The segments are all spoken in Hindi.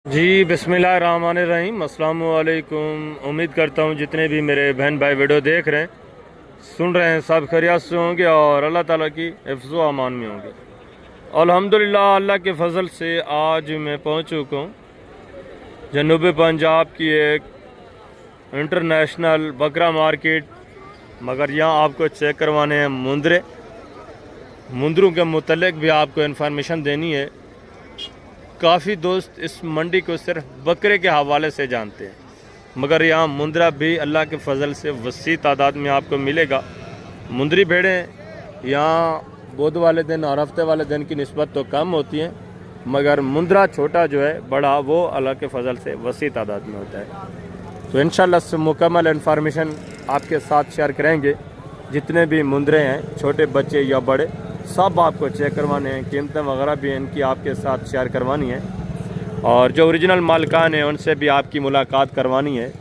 जी बिस्मिल्लाहिर्रहमानिर्रहीम, अस्सलाम वालेकुम। उम्मीद करता हूँ जितने भी मेरे बहन भाई वीडियो देख रहे हैं, सुन रहे हैं, सब खैरियत से होंगे और अल्लाह ताला की हिफ्ज़ व अमान में होंगे। अल्हम्दुलिल्लाह, अल्लाह के फ़ज़ल से आज मैं पहुँच चुका हूँ जनूबी पंजाब की एक इंटरनेशनल बकरा मार्केट। मगर यहाँ आपको चेक करवाने हैं मुंदरों के मुतल्लिक भी आपको इन्फॉर्मेशन देनी है। काफ़ी दोस्त इस मंडी को सिर्फ बकरे के हवाले से जानते हैं, मगर यहाँ मुंदरा भी अल्लाह के फ़ज़ल से वसी तादाद में आपको मिलेगा। मुंदरी भेड़ें यहाँ बुध वाले दिन और हफ्ते वाले दिन की निस्बत तो कम होती हैं, मगर मुंदरा छोटा जो है बड़ा, वो अल्लाह के फ़ज़ल से वसी तादाद में होता है। तो इंशाल्लाह से मुकम्मल इन्फॉर्मेशन आपके साथ शेयर करेंगे। जितने भी मुंदरे हैं, छोटे बच्चे या बड़े, सब आपको चेक करवाने हैं। कीमतें वगैरह भी इनकी आपके साथ शेयर करवानी है और जो ओरिजिनल मालिकान हैं उनसे भी आपकी मुलाकात करवानी है।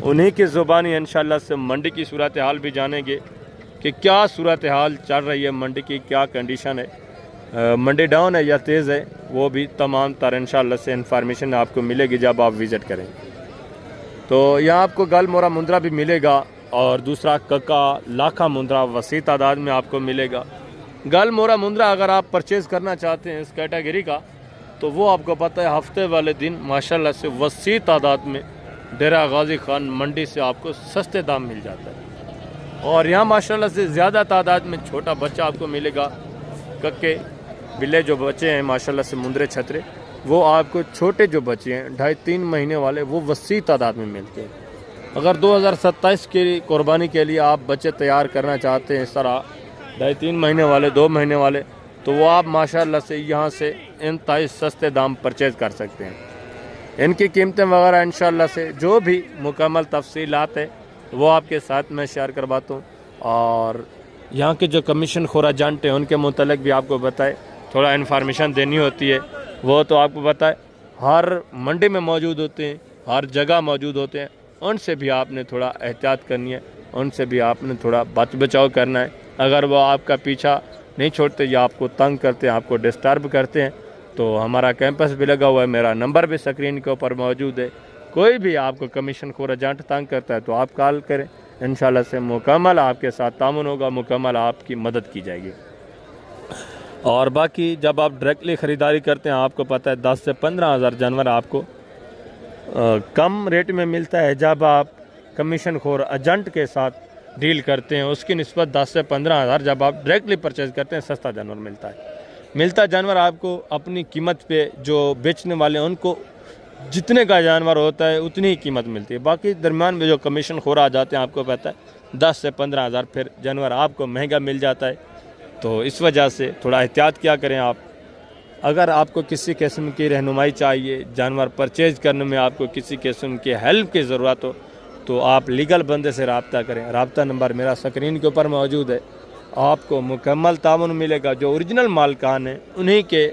उन्हीं की ज़ुबानी इंशाल्लाह से मंडी की सूरत हाल भी जानेंगे कि क्या सूरत हाल चल रही है, मंडी की क्या कंडीशन है, मंडी डाउन है या तेज़ है, वो भी तमाम तर इंशाल्लाह से इन्फॉर्मेशन आपको मिलेगी जब आप विज़िट करें। तो यहाँ आपको गल मोरा मुंदरा भी मिलेगा और दूसरा कक्का लाखा मुंदरा वसी तादाद में आपको मिलेगा। गल मोरा मुंदरा अगर आप परचेज़ करना चाहते हैं इस कैटेगरी का, तो वो आपको पता है हफ्ते वाले दिन माशाल्लाह से वसी तादाद में डेरा गाजी खान मंडी से आपको सस्ते दाम मिल जाता है। और यहाँ माशाल्लाह से ज़्यादा तादाद में छोटा बच्चा आपको मिलेगा। कक्के बिल्ले जो बच्चे हैं माशाल्लाह से मुंदरे छतरे, वो आपको छोटे जो बच्चे हैं 2.5-3 महीने वाले, वो वसी तादाद में मिलते हैं। अगर 2027 की कुर्बानी के लिए आप बच्चे तैयार करना चाहते हैं इस तरह 2.5-3 महीने वाले, 2 महीने वाले, तो वो आप माशाल्लाह से यहाँ से इंतहाई सस्ते दाम परचेज़ कर सकते हैं। इनकी कीमतें वगैरह इंशाल्लाह से जो भी मुकम्मल तफसीलात है वो आपके साथ मैं शेयर करवाता हूँ। और यहाँ के जो कमीशन खोर एजेंट हैं उनके मुतल्लिक भी आपको बताए, थोड़ा इन्फॉर्मेशन देनी होती है। वो तो आपको बताए हर मंडी में मौजूद होते हैं, हर जगह मौजूद होते हैं। उनसे भी आपने थोड़ा एहतियात करनी है, उनसे भी आपने थोड़ा बच बचाव करना है। अगर वो आपका पीछा नहीं छोड़ते या आपको तंग करते हैं, आपको डिस्टर्ब करते हैं, तो हमारा कैंपस भी लगा हुआ है, मेरा नंबर भी स्क्रीन के ऊपर मौजूद है। कोई भी आपको कमीशन खोर एजेंट तंग करता है तो आप कॉल करें, इंशाल्लाह से मुकम्मल आपके साथ तामुन होगा, मुकम्मल आपकी मदद की जाएगी। और बाकी जब आप डायरेक्टली ख़रीदारी करते हैं, आपको पता है 10 से 15 हज़ार जानवर आपको कम रेट में मिलता है। जब आप कमीशन खोर एजेंट के साथ डील करते हैं उसकी निस्बत 10 से 15 हज़ार जब आप डायरेक्टली परचेज़ करते हैं सस्ता जानवर मिलता है। मिलता जानवर आपको अपनी कीमत पे, जो बेचने वाले हैं उनको जितने का जानवर होता है उतनी ही कीमत मिलती है। बाकी दरमियान में जो कमीशन खोर आ जाते हैं, आपको पता है 10 से 15 हज़ार फिर जानवर आपको महंगा मिल जाता है। तो इस वजह से थोड़ा एहतियात क्या करें आप। अगर आपको किसी किस्म की रहनुमाई चाहिए, जानवर परचेज़ करने में आपको किसी किस्म की हेल्प की ज़रूरत हो, तो आप लीगल बंदे से रब्ता करें। रब्ता नंबर मेरा स्क्रीन के ऊपर मौजूद है। आपको मुकम्मल तामुन मिलेगा। जो ओरिजिनल मालिकान है उन्हीं के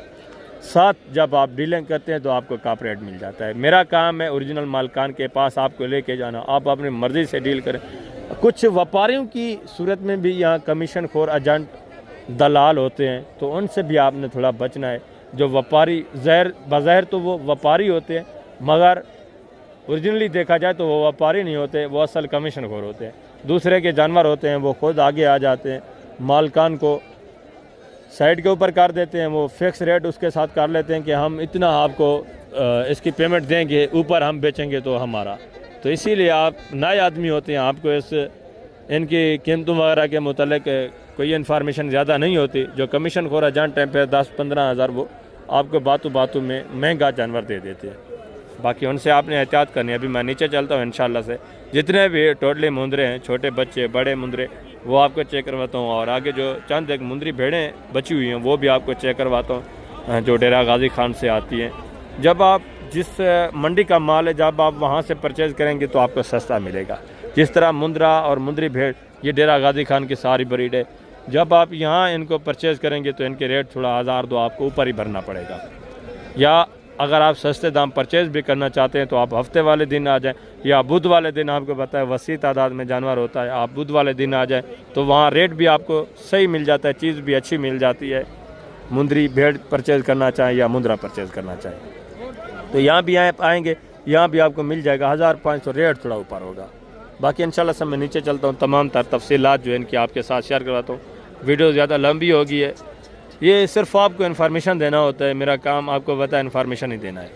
साथ जब आप डीलिंग करते हैं तो आपको कॉपरेट मिल जाता है। मेरा काम है ओरिजिनल मालिकान के पास आपको लेके जाना, आप अपनी मर्ज़ी से डील करें। कुछ व्यापारियों की सूरत में भी यहाँ कमीशन खोर एजेंट दलाल होते हैं, तो उनसे भी आपने थोड़ा बचना है। जो व्यापारी बज़ाहिर तो वो व्यापारी होते हैं, मगर ओरिजिनली देखा जाए तो वो व्यापारी नहीं होते, वो असल कमीशन खोर होते हैं। दूसरे के जानवर होते हैं, वो खुद आगे आ जाते हैं, मालकान को साइड के ऊपर कर देते हैं, वो फिक्स रेट उसके साथ कर लेते हैं कि हम इतना आपको इसकी पेमेंट देंगे, ऊपर हम बेचेंगे तो हमारा। तो इसीलिए आप नए आदमी होते हैं, आपको इनकी कीमतों वगैरह के मुतल्लिक कोई इन्फॉर्मेशन ज़्यादा नहीं होती। जो कमीशन खोर एजेंट हैं फिर 10-15 हज़ार वो आपको बातों में महंगा जानवर दे देते हैं। बाकी उनसे आपने एहतियात करनी है। अभी मैं नीचे चलता हूँ, इंशाल्लाह से जितने भी टोटली मुंदरे हैं, छोटे बच्चे बड़े मुंदरे, वो आपको चेक करवाता हूँ। और आगे जो चंद एक मुंदरी भेड़ें बची हुई हैं वो भी आपको चेक करवाता हूँ, जो डेरा गाजी खान से आती हैं। जब आप जिस मंडी का माल है, जब आप वहाँ से परचेज़ करेंगे तो आपको सस्ता मिलेगा। जिस तरह मुंदरा और मुंदरी भेड़, ये डेरा गाजी खान की सारी ब्रीड है। जब आप यहाँ इनको परचेज़ करेंगे तो इनके रेट थोड़ा 1000-2 आपको ऊपर ही भरना पड़ेगा। या अगर आप सस्ते दाम परचेज़ भी करना चाहते हैं तो आप हफ्ते वाले दिन आ जाएं, या बुध वाले दिन आपको पता है वसी तादाद में जानवर होता है, आप बुध वाले दिन आ जाएं तो वहाँ रेट भी आपको सही मिल जाता है, चीज़ भी अच्छी मिल जाती है। मुंदरी भेड़ परचेज़ करना चाहें या मुंदरा परचेज़ करना चाहें। तो यहाँ भी आएंगे, यहाँ भी आपको मिल जाएगा 1500, रेट थोड़ा ऊपर होगा। बाकी इंशाल्लाह से मैं नीचे चलता हूँ, तमाम तर तफसीलात जो है इनकी आपके साथ शेयर करवाता हूँ। वीडियो ज़्यादा लंबी होगी है, ये सिर्फ आपको इन्फॉर्मेशन देना होता है, मेरा काम आपको पता है इन्फॉर्मेशन ही देना है।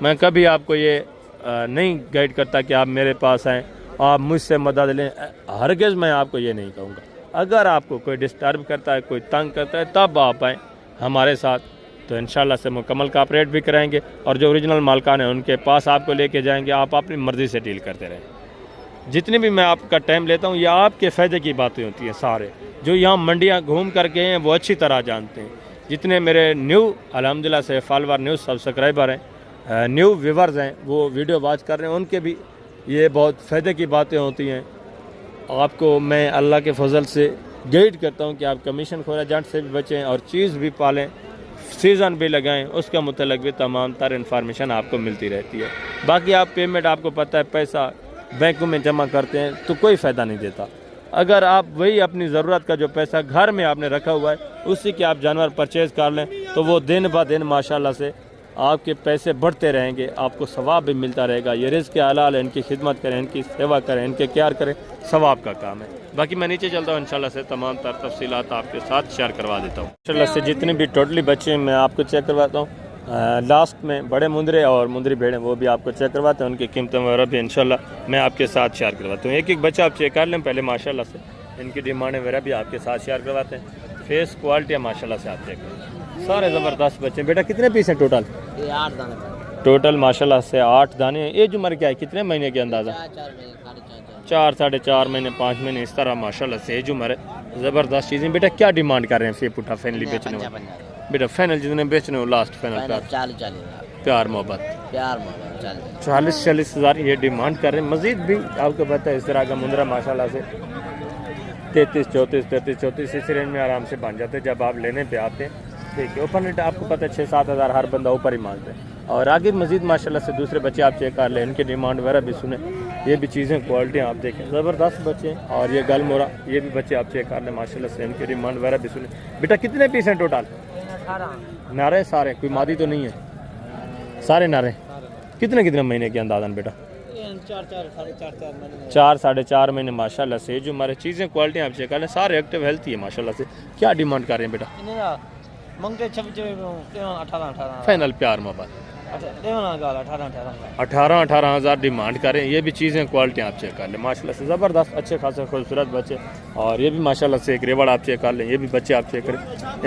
मैं कभी आपको ये नहीं गाइड करता कि आप मेरे पास आएँ, आप मुझसे मदद लें, हरगिज़ मैं आपको ये नहीं कहूँगा। अगर आपको कोई डिस्टर्ब करता है, कोई तंग करता है, तब आप आएँ हमारे साथ, तो इंशाल्लाह से मुकम्मल कॉपरेट भी कराएंगे और जो ओरिजिनल मालकान है उनके पास आपको लेके जाएंगे, आप अपनी मर्ज़ी से डील करते रहें। जितनी भी मैं आपका टाइम लेता हूँ ये आपके फ़ायदे की बातें होती हैं। सारे जो यहाँ मंडियाँ घूम करके हैं वो अच्छी तरह जानते हैं। जितने मेरे न्यू अल्हम्दुलिल्लाह से फॉलोवर, न्यू सब्सक्राइबर हैं, न्यू व्यूवर्स हैं, वो वीडियो वॉच कर रहे हैं, उनके भी ये बहुत फ़ायदे की बातें होती हैं। आपको मैं अल्लाह के फजल से गाइड करता हूँ कि आप कमीशन खोरा जंट से भी बचें और चीज़ भी पालें, सीज़न भी लगाएं, उसका मुतल्लिक़ भी तमाम तर इन्फॉर्मेशन आपको मिलती रहती है। बाकी आप पेमेंट, आपको पता है पैसा बैंकों में जमा करते हैं तो कोई फ़ायदा नहीं देता। अगर आप वही अपनी ज़रूरत का जो पैसा घर में आपने रखा हुआ है उसी के आप जानवर परचेज़ कर लें तो वो दिन ब दिन माशाल्लाह से आपके पैसे बढ़ते रहेंगे, आपको सवाब भी मिलता रहेगा। ये रिज़्क़ के हलाल है, इनकी खिदमत करें, इनकी सेवा करें, इनके केयर करें, सवाब का काम है। बाकी मैं नीचे चलता हूँ, इंशाल्लाह से तमाम तर तफसीलात आपके साथ शेयर करवा देता हूँ। इंशाल्लाह से जितने भी टोटली बच्चे मैं आपको चेक करवाता हूँ। लास्ट में बड़े मुंदरे और मुंदरी भेड़ें वो भी आपको चेक करवाते हैं, उनकी कीमतें वगैरह भी इंशाल्लाह मैं आपके साथ शेयर करवाता हूँ। एक एक बच्चा आप चेक कर लें पहले माशाल्लाह से, इनकी डिमांडें वगैरह भी आपके साथ शेयर करवाते हैं। फेस क्वालिटी माशाल्लाह से आप चेक करें, सारे ज़बरदस्त बच्चे। बेटा कितने पीस हैं टोटल? 8 दाने टोटल माशाल्लाह से 8 दाने। एज उम्र क्या है, कितने महीने के अंदाज़ा? 4 साढ़े 4 महीने 5 महीने इस तरह माशाल्लाह से एज उम्र है। ज़बरदस्त चीज़ें। बेटा क्या डिमांड कर रहे हैं फे पुठा फैनली बेचने वाले? बेटा फाइनल जितने बेचने हो लास्ट फाइनल 40 मोहब्बत 40 हज़ार ये डिमांड कर रहे हैं। मज़ीद भी आपको पता है इस तरह का मुंदरा माशाल्लाह से 33-34 इस रेंज में आराम से बन जाते हैं जब आप लेने पे आते हैं। ठीक है, ओपन रेट आपको पता है 6-7 हज़ार हर बंदा ऊपर ही मांगते हैं। और आगे मज़ीद माशाल्लाह से दूसरे बच्चे आप चेक कर लें, इनकी डिमांड वगैरह भी सुने, ये भी चीज़ें क्वालिटी आप देखें, ज़बरदस्त बच्चे हैं। और ये गल मोरा ये भी बच्चे आप चेक कर लें माशाल्लाह से, इनकी डिमांड वगैरह भी सुने। बेटा कितने पीस हैं टोटल? नारे सारे, कोई मादी तो नहीं है? सारे नारे। कितने कितने महीने के अंदाज़न बेटा? 4 साढ़े 4 महीने माशाल्लाह से जो हमारे चीज़ें क्वालिटी आप चेक कर लें, सारे एक्टिव हेल्थी है माशाल्लाह से। क्या डिमांड कर रहे हैं बेटा? फाइनल प्यार मोहब्बत 18 हज़ार डिमांड करें। ये भी चीज़ें क्वालिटी आप चेक कर लें माशाल्लाह से, ज़बरदस्त अच्छे खासे खूबसूरत बच्चे। और ये भी माशाल्लाह से एक रेवड़ आप चेक कर लें, ये भी बच्चे आप चेक करें,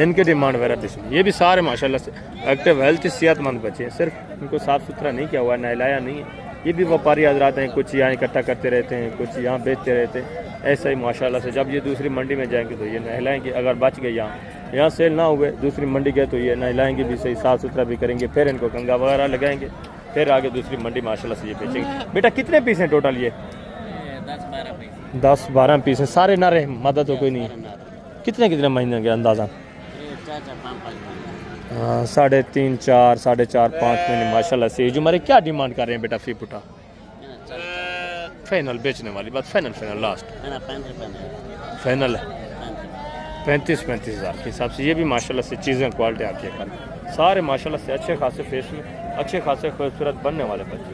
इनके डिमांड वगैरह भी सुनिए। ये भी सारे माशाल्लाह से एक्टिव हेल्थ सेहतमंद बच्चे हैं, सिर्फ इनको साफ़ सुथरा नहीं किया हुआ, नहलाया नहीं है। ये भी व्यापारी हजरात हैं, कुछ यहाँ इकट्ठा करते रहते हैं, कुछ यहाँ बेचते रहते हैं। ऐसा ही माशाल्लाह से जब ये दूसरी मंडी में जाएंगे तो ये नहलाएंगे, अगर बच गए यहाँ सेल ना हुए दूसरी मंडी गए तो ये नहलाएंगे भी सही, साफ़ सुथरा भी करेंगे, फिर इनको कंगा वगैरह लगाएंगे, फिर आगे दूसरी मंडी माशाल्लाह से ये बेचेंगे। बेटा कितने पीस हैं टोटल? ये 10-12 पीस हैं, सारे ना रहे, मदद तो कोई नहीं है। कितने महीने के अंदाज़ा? 3.5 4 साढ़े 4 5 महीने माशाल्लाह से। जो हमारे क्या डिमांड कर रहे हैं बेटा फी पुटा? फाइनल बेचने वाली बात, फाइनल लास्ट फाइनल है 35 हज़ार के हिसाब से। ये भी माशाल्लाह से चीज़ें क्वालिटी आप चेक करें, सारे माशाल्लाह से अच्छे खासे फेस में अच्छे खासे खूबसूरत बनने वाले बच्चे,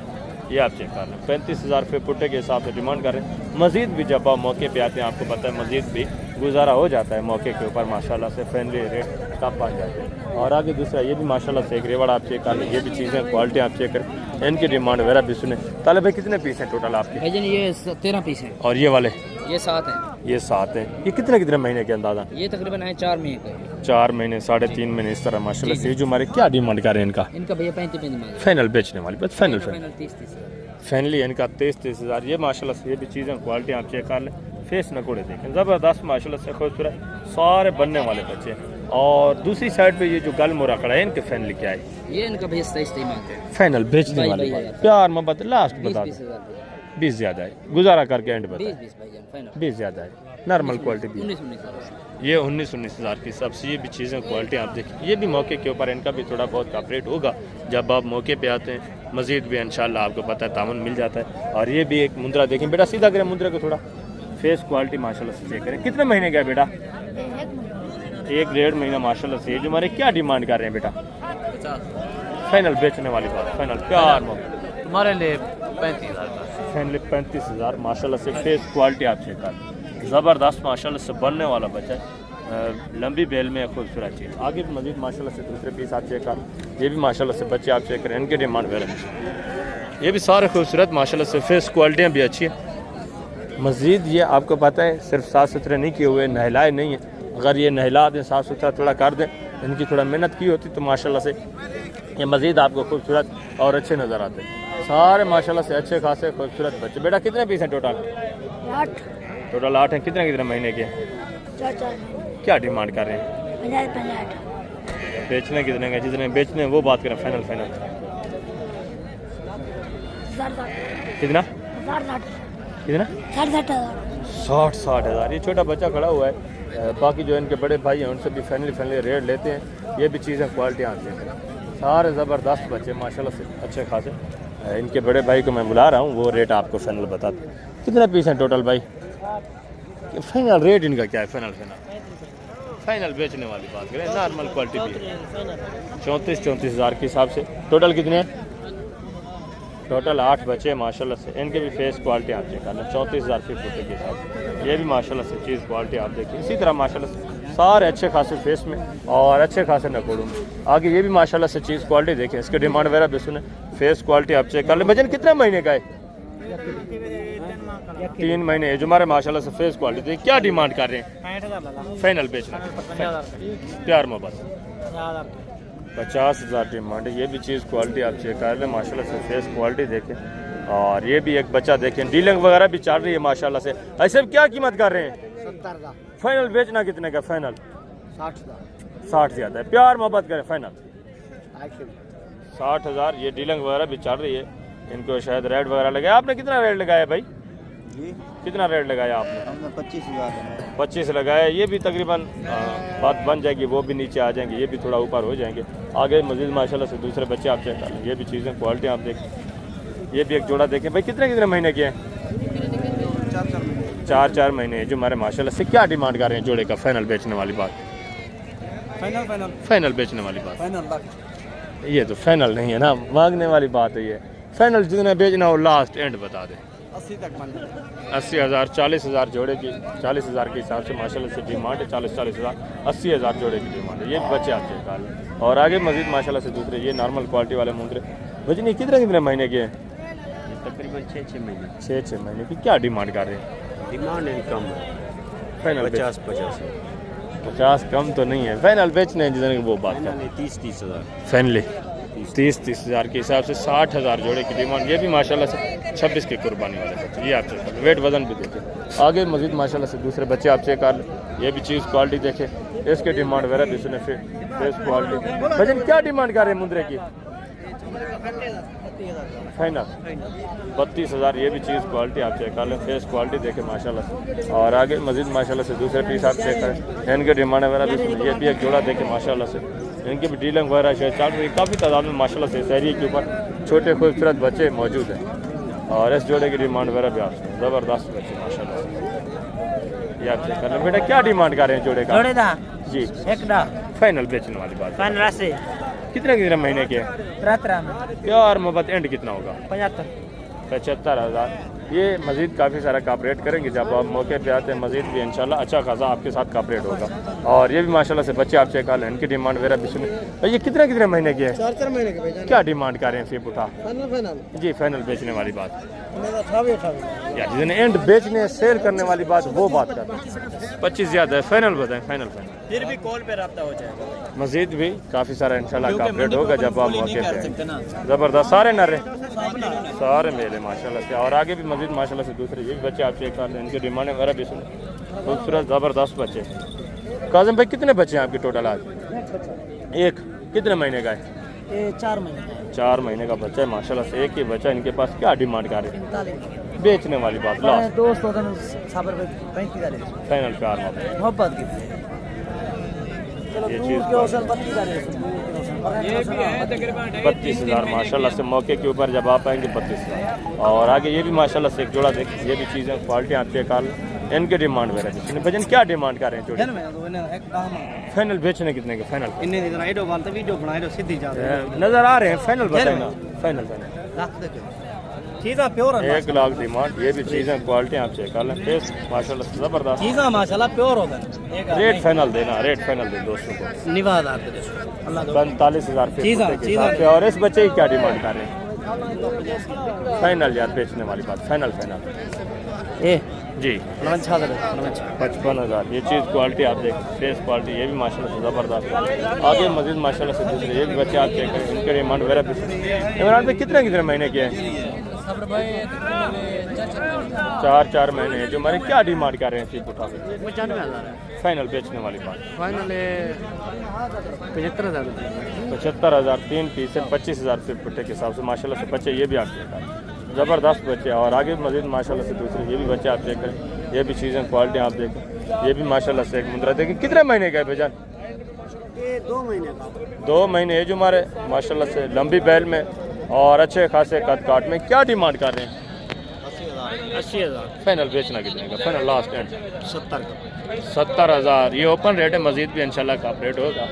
ये आप चेक कर लें। 35 हज़ार रुपये पुट्टे के हिसाब से डिमांड कर रहे हैं। मज़ीद भी जब आप मौके पे आते हैं आपको पता है मज़ीद भी गुजारा हो जाता है मौके के ऊपर माशाल्लाह से, फैमिली रेट तब आ जाते हैं। और आगे दूसरा ये भी माशाल्लाह से एक रेवड़ आप चेक कर लें, ये भी चीज़ें क्वालिटी आप चेक करें, इनकी डिमांड वगैरह भी सुने। ताले भाई कितने पीस हैं टोटल आपके? ये 13 पीस हैं। और ये वाले? ये 7 हैं। ये 7 हैं। ये कितने महीने के अंदाज़ा? ये तकरीबन है 4 महीने का। 4 महीने 3.5 महीने इस तरह माशाल्लाह से। जो हमारे क्या डिमांड कर रहे हैं इनका भैया 35 फाइनल बेचने वाली बात, फाइनल 30 फैनली इनका 23 हज़ार। ये माशाल्लाह से ये भी चीज़ें क्वालिटी आप चेक कर लें, फेस नकोड़े देखें, ज़बरदस्त माशाल्लाह से खूबसूरत सारे बनने वाले बच्चे। और दूसरी साइड पे ये जो गल मोरा खड़ा है इनके फैनली क्या है? ये इनका भैया 27 फाइनल बेचने वाले प्यार मोहब्बत लास्ट बता दो। 20 ज़्यादा है, गुजारा करके एंड बता 20 ज़्यादा है, नॉर्मल क्वालिटी भी ये 19 हज़ार की सबसे। ये भी चीज़ें क्वालिटी आप देखें, ये भी मौके के ऊपर इनका भी थोड़ा बहुत कॉपरेट होगा जब आप मौके पे आते हैं। मज़ीद भी इंशाल्लाह आपको पता है तामन मिल जाता है। और ये भी एक मुंद्रा देखें बेटा, सीधा करें मुंद्रा को, थोड़ा फेस क्वालिटी माशाल्लाह से चेक करें। कितने महीने का है बेटा? 1-1.5 महीना माशाल्लाह से। जो हमारे क्या डिमांड कर रहे हैं बेटा? फाइनल बेचने वाली बात, फाइनल प्यार मोहब्बत। तुम्हारे लिए 35,000 का। फाइनली 35,000 माशाल्लाह से फेस क्वालिटी आप चेक कर, ज़बरदस्त माशाल्लाह से बनने वाला बच्चा है, लंबी बेल में खूबसूरत चीज़। आगे भी मजीद माशाल्लाह से दूसरे पीस आप चेक कर, ये भी माशाल्लाह से बच्चे आप चेक करें, इनके डिमांड वेरा, ये भी सारे खूबसूरत माशाल्लाह से फेस क्वालिटियाँ भी अच्छी है। मज़ीद ये आपको पता है सिर्फ साफ़ सुथरे नहीं किए हुए, नहलाए नहीं है। अगर ये नहला दें, साफ़ सुथरा थोड़ा कर दें, इनकी थोड़ा मेहनत की होती तो माशाल्लाह से ये मज़ीद आपको खूबसूरत और अच्छे नज़र आते। सारे माशाल्लाह से अच्छे खासे खूबसूरत बच्चे। बेटा कितने पीस हैं टोटल? 8 टोटल 8 हैं। कितने कितने महीने के? 4 क्या डिमांड कर रहे हैं? 50 बेचने कितने का? जितने बेचने हैं वो बात करें, फाइनल फाइनल 60 कितना? 60 कितना? 60 हज़ार। ये छोटा बच्चा खड़ा हुआ है। बाकी जो इनके बड़े भाई हैं उनसे भी फाइनली रेट लेते हैं। ये भी चीज़ें क्वालिटी आती हैं, सारे ज़बरदस्त बच्चे माशाल्लाह से अच्छे खासे। इनके बड़े भाई को मैं बुला रहा हूँ, वो रेट आपको फाइनल बता दें। कितने पीस हैं टोटल भाई? फाइनल रेट इनका क्या है? फाइनल बेचने वाली बात करें, नॉर्मल क्वालिटी भी है। 34 हज़ार के हिसाब से टोटल कितने हैं? टोटल 8 बच्चे माशाल्लाह से, इनके भी फेस क्वालिटी आप चेक करना। 34,000 फीट फुटे के हिसाब से ये भी माशाल्लाह से चीज़ क्वालिटी आप देखिए। इसी तरह माशाल्लाह से सारे अच्छे खासे फेस में और अच्छे खासे नकोड़ों में। आगे ये भी माशाल्लाह से चीज़ क्वालिटी देखें, इसके डिमांड वगैरह भी सुने, फेस क्वालिटी आप चेक कर लें। भजन कितने महीने का है? 3 महीने है। जो हमारे माशाल्लाह से फेस क्वालिटी देखिए। क्या डिमांड कर रहे हैं? फाइनल बेचना, प्यार मोहब्बत 50,000 डिमांड है। ये भी चीज़ क्वालिटी आप चेक कर लें, माशाल्लाह से फेस क्वालिटी देखें। और ये भी एक बच्चा देखें, डीलिंग वगैरह भी चल रही है माशाल्लाह से। ऐसे क्या कीमत कर रहे हैं? 70 फाइनल बेचना कितने का? फाइनल 60 ज़्यादा है, प्यार मोहब्बत करें। फाइनल 60,000। ये डीलिंग वगैरह भी चल रही है, इनको शायद रेट वगैरह लगाया। आपने कितना रेट लगाया भाई? कितना रेट लगाया आपने? 25 लगाया। ये भी तकरीबन बात बन जाएगी, वो भी नीचे आ जाएंगे, ये भी थोड़ा ऊपर हो जाएंगे। आगे मजीद माशाल्लाह से दूसरे बच्चे आप चेक कर लें। ये भी चीज़ें क्वालिटी आप देखें। ये भी एक जोड़ा देखें भाई। कितने कितने महीने के हैं? 4 महीने। जो हमारे माशाल्लाह से क्या डिमांड कर रहे हैं जोड़े का? फाइनल बेचने वाली बात, फाइनल बेचने वाली बात। ये तो फाइनल नहीं है ना, मांगने वाली बात है ये। फाइनल जितना बेचना हो लास्ट एंड बता दें। 80,000 40,000 जोड़े की, 40,000 के हिसाब से माशाल्लाह से डिमांड है। 40,000 80,000 जोड़े की डिमांड है। ये बच्चे आप चेक कर लें। और आगे मजीद माशाल्लाह से दूसरे ये नॉर्मल क्वालिटी वाले मुंगरे भजनी कितने कितने महीने के हैं? तकरीबन 6 महीने। 6 महीने की। क्या डिमांड कर रहे हैं? डिमांड है कम, फाइनल 50 50 कम तो नहीं है। फाइनल बेचने हैं जितने वो बात कर। 30 हज़ार। फाइनली 30 हज़ार के हिसाब से 60,000 जोड़े की डिमांड। ये भी माशाल्लाह से 26 की कुर्बानी वाले बच्चे। ये आप चेक कर, वेट वजन भी देखें। आगे मजीद माशाल्लाह से दूसरे बच्चे आप चेक कर लें। ये भी चीज़ क्वालिटी देखें, इसके डिमांड वगैरह भी सुने। फिर फेस क्वालिटी भजन क्या डिमांड कर रहे हैं मुंद्रे की? फाइनल 32,000। ये भी चीज़ क्वालिटी आप चेक कर लें, फेस क्वालिटी देखें माशाल्लाह से। और आगे मजीद माशाल्लाह से दूसरे पीस आप चेक करें, इनके डिमांड वगैरह भी सुने। ये भी एक जोड़ा देखें माशाल्लाह से, इनकी भी डीलिंग वगैरह शायद चल रही है। काफ़ी तादाद में माशाल्लाह से इस एरिया के ऊपर छोटे खूबसूरत बच्चे मौजूद हैं। और इस जोड़े की डिमांड वगैरह भी आप ज़बरदस्त बच्चे माशाल्लाह से। ये आप चेक कर लें। बेटा क्या डिमांड कर रहे हैं जोड़े का? जी फाइनल बेचने वाली बात। कितने कितने महीने के हैं? प्यार मोहब्बत एंड कितना होगा? 75,000। ये मजीद काफ़ी सारा कॉपरेट करेंगे जब आप मौके पे आते हैं। मजीद भी इंशाल्लाह अच्छा खासा आपके साथ कॉपरेट होगा। और ये भी माशाल्लाह से बच्चे आप चेक कर लें, इनकी डिमांड वगैरह भी सुने। भाई ये कितने कितने महीने के हैं? 4 महीने के। क्या डिमांड कर रहे हैं फिर उठा? फाइनल जी फाइनल बेचने वाली बात, 28 या जितने एंड बेचने सेल करने वाली बात वो बात कर रहे हैं। 25 ज़्यादा है। फाइनल बताएं। फाइनल फिर भी कॉल पे रब्ता हो जाएगा। मजीद भी काफ़ी सारा इंशाल्लाह कॉपरेट होगा जब आप मौके पे। ज़बरदस्त सारे नरे सारे मेले माशाल्लाह से। और आगे भी मजीद माशाल्लाह से दूसरे ये भी बच्चे आप चेक कर लें, इनकी डिमांड वगैरह भी सुने। खूबसूरत ज़बरदस्त बच्चे। काज़िम भाई कितने बच्चे हैं आपके टोटल आज? एक। कितने महीने का है? 4 महीने 4 महीने का बच्चा है माशाल्लाह से। एक ही बच्चा। इनके पास क्या डिमांड कर रहे हैं? बेचने वाली बात लास्ट दोस्त फाइनल कार मोहब्बत की ये चीज़ 32,000 माशाल्लाह से। मौके के ऊपर जब आप आएंगे 32,000। और आगे ये भी माशाल्लाह से एक जोड़ा देखें। ये भी चीज़ें क्वालिटी आप चेक कर लें, इनकी डिमांड वगैरह कितने भजन क्या डिमांड कर रहे हैं जोड़ी फाइनल बेचने कितने के फाइनल नजर आ रहे हैं फाइनल बताए ना फाइनल चीज़ा प्योर 1 लाख डिमांड ये भी चीज़ें क्वालिटी आप चेक कर लें फेस माशाल्लाह से ज़बरदस्त चीज़ा माशाल्लाह प्योर होगा रेट फाइनल देना रेट फाइनल दे दोस्तों को निवादार 45,000 चीज़ा और इस बच्चे की क्या डिमांड कर रहे हैं फाइनल यार बेचने वाली बात फाइनल ए जी 55,000 55,000 ये चीज़ क्वालिटी आप देख फेस क्वालिटी ये भी माशाल्लाह से ज़बरदस्त है आगे मजीद माशाल्लाह से दूसरे ये भी बच्चे आप चेक करें इनके डिमांड वगैरह भी इमरान भाई कितने महीने के हैं 4 महीने जो हमारे क्या डिमांड कर रहे हैं सीट उठा 95,000 फाइनल बेचने वाली बात फाइनल 75,000 75,000 3 पीस से 25,000 फीट पुट्टे के हिसाब से माशाल्लाह से बच्चे ये भी आप चेक करें ज़बरदस्त बच्चे और आगे मजीद माशाल्लाह से दूसरे ये भी बच्चे आप चेक करें ये भी चीज़ें क्वालिटी आप देखें ये भी माशाल्लाह से एक मुंद्रा देखें कितने महीने का है भाईजान 2 महीने का 2 महीने ये जो हमारे माशाल्लाह से लंबी बैल में और अच्छे खासे कद काट में क्या डिमांड कर रहे हैं 80,000 फाइनल बेचना कितने का फाइनल लास्ट एंड 70,000 70,000 ये ओपन रेट है मजीद भी इंशाल्लाह का रेट होगा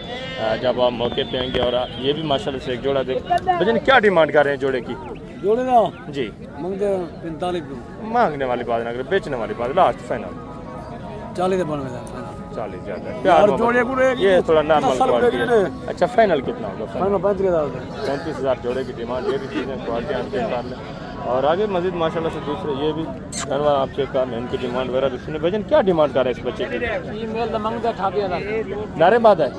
जब आप मौके पे आएंगे और ये भी माशाल्लाह से एक जोड़ा देख भजन क्या डिमांड कर रहे हैं जोड़े की जोड़े ना जी मंगते 45 मांगने वाली बात ना करें बेचने वाली बात लास्ट फाइनल 40 से 92,000 40 ज़्यादा ये थोड़ा नॉर्मल क्वालिटी है अच्छा फाइनल कितना होगा फाइनल 35,000 35,000 जोड़े की डिमांड ये भी चीज़ें क्वालिटी आप चेक कर लें और आगे मजीद माशाल्लाह से दूसरे ये भी जानवर आप चेक कर लें इनकी डिमांड वगैरह भी सुने भजन क्या डिमांड कर रहे हैं इस बच्चे की नारे बाद है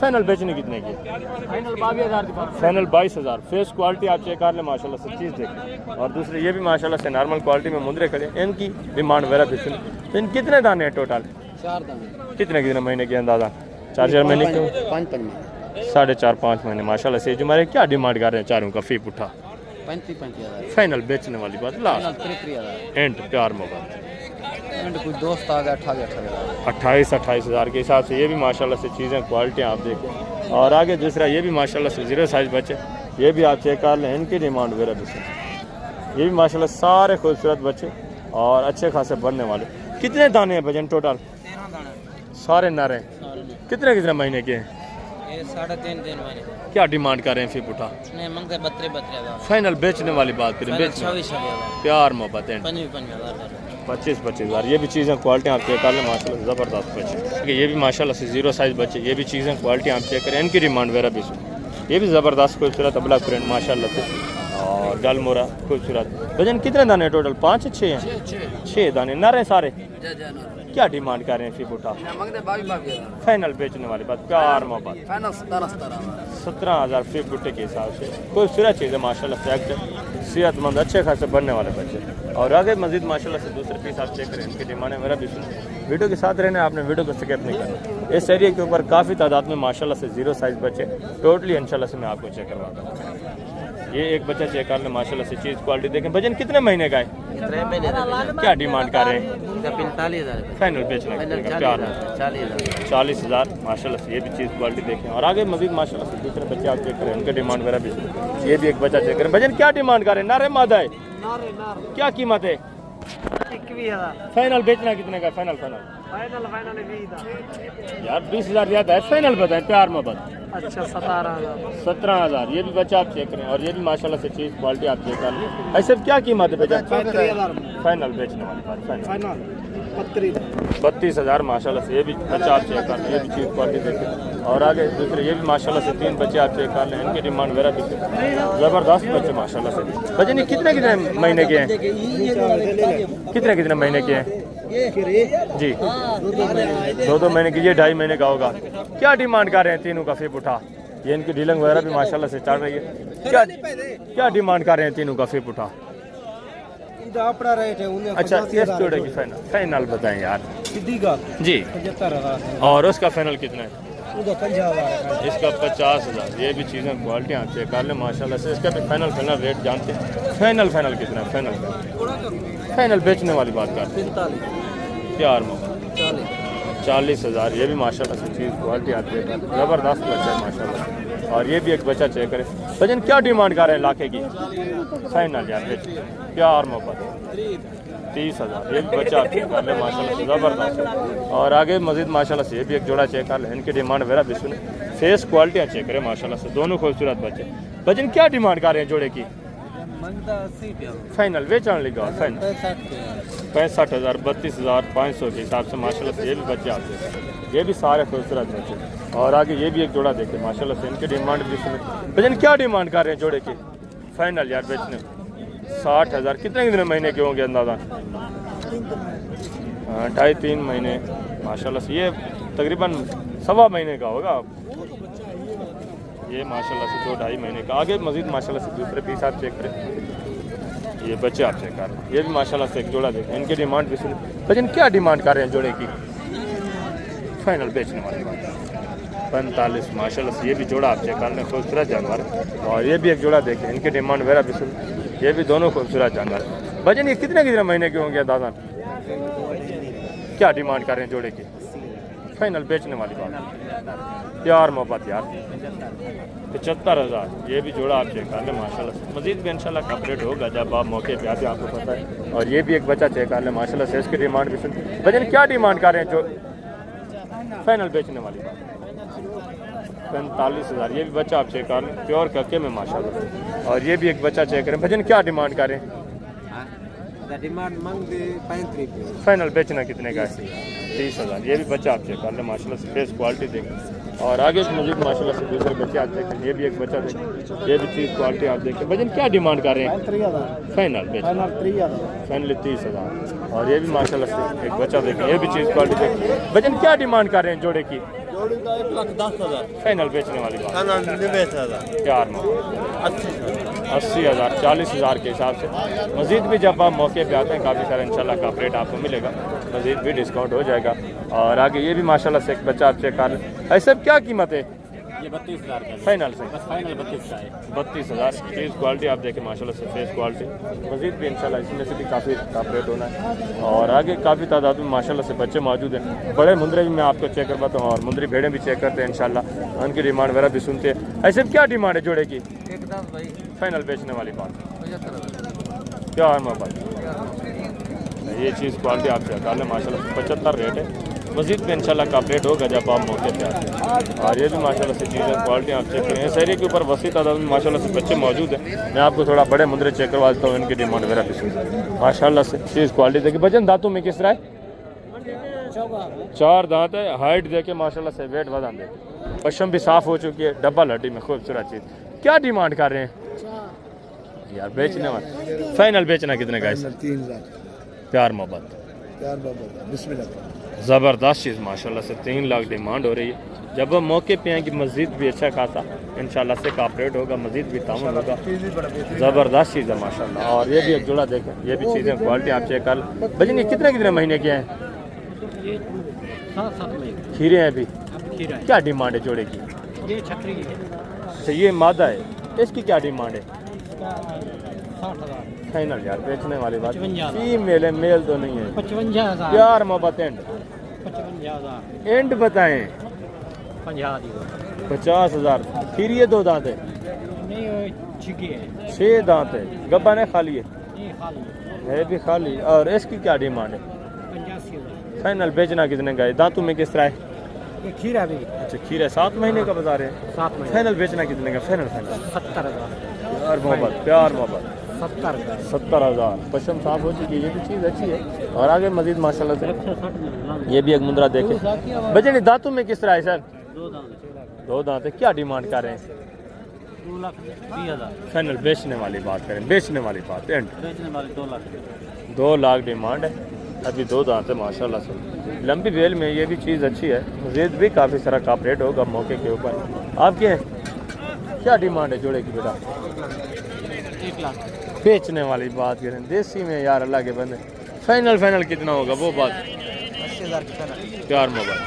फाइनल बेचने कितने की फाइनल 22,000 फेस क्वालिटी आप चेक कर लें माशाल्लाह से चीज़ देखें और दूसरे ये भी माशाल्लाह से नॉर्मल क्वालिटी में मुंदरे खड़े इनकी डिमांड वगैरह भी सुने तो इन कितने दाने हैं टोटल 4 दाने कितने महीने के अंदाज़ा 4 महीने के 4.5 महीने माशाल्लाह से जो हमारे क्या डिमांड कर रहे हैं चारों का फी पुठा 35,000 फाइनल बेचने वाली बात लास्ट 33,000 एंड प्यार मोबाइल एंड कुछ दोस्त आ गया 28,000 के हिसाब से ये भी माशाल्लाह से चीज़ें क्वालिटी आप देखें और आगे दूसरा ये भी माशाल्लाह से 0 साइज बच्चे ये भी आप चेक कर लें इनकी डिमांड वगैरह भी ये भी माशाल्लाह सारे खूबसूरत बच्चे और अच्छे खासे बनने वाले कितने दाने हैं भजन टोटल सारे नारे कितने महीने के हैं 3.5 महीने क्या डिमांड कर रहे हैं फी पुठा नहीं मंगते 32,000 फाइनल बेचने वाली बात करें बेचने 26,000 प्यार मोहब्बत है 55,000 25,000 ये भी चीज़ें क्वालिटी आप चेक कर लें माशाल्लाह ज़बरदस्त बच्चे ये भी माशाल्लाह से 0 साइज बच्चे ये भी चीज़ें क्वालिटी आप चेक करें इनकी डिमांड वगैरह भी सुन ये भी ज़बरदस्त खूबसूरत अबला प्रिंट माशाल्लाह से और गल मोरा खूबसूरत वजन कितने दाने टोटल 5 से 6 हैं 6 दाने नारे सारे क्या डिमांड कर रहे हैं फी बुटा फाइनल बेचने वाली बात प्यार मोहब्बत 17,000 फी बुटे के हिसाब से खूबसूरत चीज़ है माशाल्लाह से सेहतमंद अच्छे खासे बनने वाले बच्चे और आगे मजीद माशाल्लाह से दूसरे पीस आप चेक करें इनकी डिमांड है मेरा भी सुनो वीडियो के साथ रहना आपने वीडियो को स्किप नहीं करना इस एरिया के ऊपर काफ़ी तादाद में माशाल्लाह से 0 साइज बच्चे टोटली इंशाल्लाह से मैं आपको चेक करवाता हूँ ये एक बच्चा चेक कर ले माशाल्लाह से चीज़ क्वालिटी देखें वजन कितने महीने का है क्या डिमांड कर रहे हैं 45,000 फाइनल बेचने का प्यार है 40,000 माशाल्लाह से ये भी चीज़ क्वालिटी देखें और आगे मजीद माशाल्लाह से दूसरे बच्चे आप चेक करें उनके डिमांड वगैरह भी ये भी एक बच्चा चेक करें वजन क्या डिमांड कर रहे हैं नारे मादा है क्या कीमत है फाइनल बेचना कितने का फाइनल यार 20,000 ज़्यादा है फाइनल बताएं प्यार मोहब्बत अच्छा 17,000 ये भी बच्चा आप चेक करें और ये भी माशाल्लाह से चीज़ क्वालिटी आप चेक कर लें ऐसे क्या कीमत है बेचा फाइनल बेचने वाली बात फाइनल 32,000 माशाल्लाह से ये भी बच्चा आप चेक कर लें ये भी चीज़ क्वालिटी देखें और आगे दूसरे ये भी माशाल्लाह से 3 बच्चे आप चेक कर लें इनकी डिमांड वगैरह भी ज़बरदस्त बच्चे माशाल्लाह से बच्चे कितने महीने के हैं कितने महीने के हैं जी 2 महीने की ये 2.5 महीने का होगा क्या डिमांड कर रहे हैं तीनों का फीप उठा ये इनकी डीलिंग वगैरह भी माशाल्लाह से चल रही है क्या डिमांड कर रहे हैं तीनों का फीप उठा अच्छा इस जोड़े की फाइनल बताएं यार जी 75,000 और उसका फाइनल कितना है इसका 50,000 ये भी चीज़ें क्वालिटी आप चेक कर लें माशाल्लाह से इसका भी फाइनल रेट जानते हैं फाइनल कितना है फाइनल बेचने वाली बात करते हैं प्यार मोहब्बत 40,000 ये भी माशाल्लाह से चीज़ क्वालिटी आप चेक कर ज़बरदस्त बच्चा है माशाल्लाह और ये भी एक बच्चा चेक करें। भजन क्या डिमांड कर रहे हैं लाखे की? फाइनल यार बेच प्यार मोहब्बत 30,000। ये भी बच्चा आप चेक कर ले माशाल्लाह से ज़बरदस्त है। और आगे मजीद माशाल्लाह से ये भी एक जोड़ा चेक कर ले। इनकी डिमांड वगैरह भी सुने, फेस क्वालिटियाँ चेक करें माशाल्लाह से, दोनों खूबसूरत बच्चे। भजन क्या डिमांड कर रहे हैं जोड़े की? फाइनल वेचने लगा फाइनल 65,000 32,500 के हिसाब से माशाल्लाह से ये भी बच्चे आते हैं। ये भी सारे खूबसूरत बच्चे। और आगे ये भी एक जोड़ा देखे माशाल्लाह से, इनकी डिमांड भी सुने। भजन क्या डिमांड कर रहे हैं जोड़े की? फाइनल यार बेचने 60,000। कितने कितने महीने के होंगे अंदाज़ा? 2.5-3 महीने माशाल्लाह से। ये तकरीबन 1.25 महीने का होगा ये माशाल्लाह से, 2-2.5 महीने का। आगे मजीद माशाल्लाह से दूसरे पीस आप चेक करें। ये बच्चे आप चेक कर रहे हैं। ये भी माशाल्लाह से एक जोड़ा देखें, इनकी डिमांड भी सुने। भजन क्या डिमांड कर रहे हैं जोड़े की? फाइनल बेचने वाली बात 45 माशाल्लाह से। ये भी जोड़ा आप चेक कर रहे हैं, खूबसूरत जानवर। और ये भी एक जोड़ा देखें, इनकी डिमांड वगैरह भी सुने। ये भी दोनों खूबसूरत जानवर। भजन ये कितने कितने महीने के होंगे दादा? क्या डिमांड कर रहे हैं जोड़े की? फाइनल बेचने वाली बात प्यार मोहब्बत यार 75,000। ये भी जोड़ा आप चेक कर लें माशाल्लाह से। मजीद भी इंशाल्लाह कपरेट होगा जब आप मौके पे आते हैं, आपको पता है। और ये भी एक बच्चा चेक कर लें माशाल्लाह से, इसकी डिमांड भी सुन। भजन क्या डिमांड कर रहे हैं जो? फाइनल बेचने वाली बात 45,000। ये भी बच्चा आप चेक कर लें, प्योर कक्के में माशाल्लाह से। और ये भी एक बच्चा चेक करें। भजन क्या डिमांड कर रहे हैं? डिमांड मांग दे 35। फाइनल बेचना कितने का है? 30,000। ये भी बच्चा आप चेक कर लें माशाल्लाह से, फेस क्वालिटी देखें। और आगे मुझे माशाल्लाह से दूसरे बच्चे आप देखें। ये भी एक बच्चा देखें, ये भी चीज़ क्वालिटी आप देखें। भजन क्या डिमांड कर रहे हैं? फाइनल बेचना फाइनल 30,000। और ये भी माशाल्लाह से एक बच्चा देखें, ये भी चीज़ क्वालिटी देखें। भजन क्या डिमांड कर रहे हैं जोड़े की? 1,10,000। फाइनल बेचने वाली बात 90,000। प्यार में 80,000 40,000 के हिसाब से। मज़ीद भी जब आप मौके पे आते हैं काफ़ी सारा इंशाल्लाह का रेट आपको मिलेगा, मज़ीद भी डिस्काउंट हो जाएगा। और आगे ये भी माशाल्लाह से एक बच्चा आप चेक कर लें। ऐसे क्या कीमत है? ये 32,000 का फाइनल से बस फाइनल 32 का है। 32,000। चीज़ क्वालिटी आप देखें माशाल्लाह से, फेस क्वालिटी। मज़ीद भी इंशाल्लाह इसमें से भी काफ़ी रेट होना है। और आगे काफ़ी तादाद में माशाल्लाह से बच्चे मौजूद हैं। बड़े मुंदरे भी मैं आपको चेक करवाता हूँ और मुंदरी भेड़ें भी चेक करते हैं इंशाल्लाह, उनकी डिमांड वगैरह भी सुनते हैं। ऐसे क्या डिमांड है जोड़े की? एकदम भाई फाइनल बेचने वाली बात 75,000। क्या है मोबाइल? ये चीज़ क्वालिटी आप चेक कर लें माशाल्लाह से, 75 रेट है। मज़ीद में इंशाल्लाह का अपडेट होगा जब आप मौके पे आते हैं। और ये भी माशाल्लाह से चीज़ें क्वालिटी आप चेक करें। इस एरिया के ऊपर वसी तादाद में माशाल्लाह से बच्चे मौजूद हैं। मैं आपको थोड़ा बड़े मुंदरे चेक करवा देता हूँ, इनकी डिमांड वगैरह भी सुन माशाल्लाह से। चीज़ क्वालिटी देखिए। भजन दांतों में किस तरह है? 4 दांत है। हाइट देखे माशाल्लाह से, वेट वजन देखे, पशम भी साफ़ हो चुकी है, डबल हड्डी में खूबसूरत चीज़। क्या डिमांड कर रहे हैं यार बेचने वाले? फाइनल बेचना कितने का? 3,000। प्यार मोहब्बत ज़बरदस्त चीज़ माशाल्लाह से। 3 लाख डिमांड हो रही है। जब हम मौके पे आएंगे मज़ीद भी अच्छा खासा इंशाल्लाह से कॉपरेट होगा, मज़ीद भी तामुन होगा। ज़बरदस्त चीज़ है माशाल्लाह। और ये भी एक जोड़ा देखें, ये भी चीज़ें क्वालिटी आप चेक कर। भजन ये कितने कितने महीने के हैं? 7 महीने खीरे हैं अभी। खीरा है। क्या डिमांड है जोड़े की? ये छतरी है। अच्छा ये मादा है, इसकी क्या डिमांड है? 60,000। फाइनल यार बेचने वाली बात। 55,000। फीमेल है, मेल तो नहीं है। 55,000। प्यार मोहब्बत एंड 55,000। एंड बताएं। 50 दी 50,000। फिर ये 2 दांत है? नहीं वो छिकी है। 6 दांत है। गब्बा ने खाली है? ये खाली है भी खाली। और इसकी क्या डिमांड है? 85,000। फाइनल बेचना कितने का है? दांतों में किस तरह है? ये खीरा भी अच्छा खीरा 7 महीने का बता रहे हैं। 7 महीने। फाइनल बेचना कितने का? फाइनल 70,000। प्यार मोहब्बत प्यार मोहब्बत 70,000। 70,000। पशम साफ हो चुकी है, ये भी चीज़ अच्छी है। और आगे मजीद माशाल्लाह से 160 ये भी एक मुंदरा देखे। बजनी दांतों में किस तरह है सर? 2 दांत है। क्या डिमांड कर रहे हैं? 2,20,000। फाइनल बेचने वाली बात करें, बेचने वाली बात एंड बेचने वाले 2 लाख। 2 लाख डिमांड है। अभी 2 दांत है माशाल्लाह से। लंबी बेल में ये भी चीज़ अच्छी है। मजीद भी काफ़ी सारा कॉपरेट होगा मौके के ऊपर। आपके क्या डिमांड है जोड़े की बेटा? 1 लाख। बेचने वाली बात करें देसी में यार अल्लाह के बंदे। फाइनल कितना होगा वो बात? 80,000 की फाइनल। प्यार मोबाइल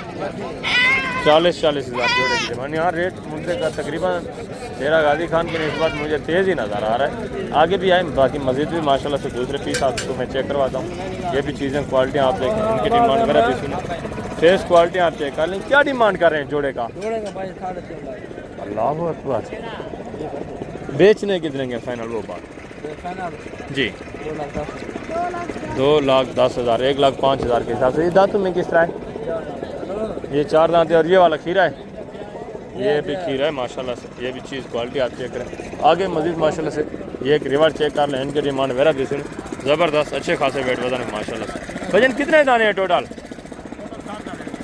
40,000 जोड़े की डिमांड। यहाँ रेट मुझे का तकरीबन तेरा गाजी खान की निस्बत मुझे तेज़ ही नज़र आ रहा है। आगे भी आए बाकी मज़ीद भी माशाल्लाह से दूसरे पीस आपको मैं चेक करवाता हूँ। ये भी चीज़ें क्वालिटी आप देखें, इनकी डिमांड वगैरह भी सुने, फेस क्वालिटी आप चेक कर लें। क्या डिमांड कर रहे हैं जोड़े का? जोड़े का भाई 3.5 लाख। अल्लाह अकबर। बेचने कितने के फाइनल वो बात जी? 2,10,000, 1,05,000 के हिसाब से। ये दांतों में किस तरह है? ये 4 दांत है और ये वाला खीरा है, ये भी खीरा है माशाल्लाह से। ये भी चीज़ क्वालिटी आप चेक करें। आगे मजीद माशाल्लाह से ये एक रिवर चेक कर लें, इनके डिमांड वगैरह भी सुन ज़बरदस्त अच्छे खासे वेट वजन है माशाल्लाह से। वजन कितने दाने हैं टोटल?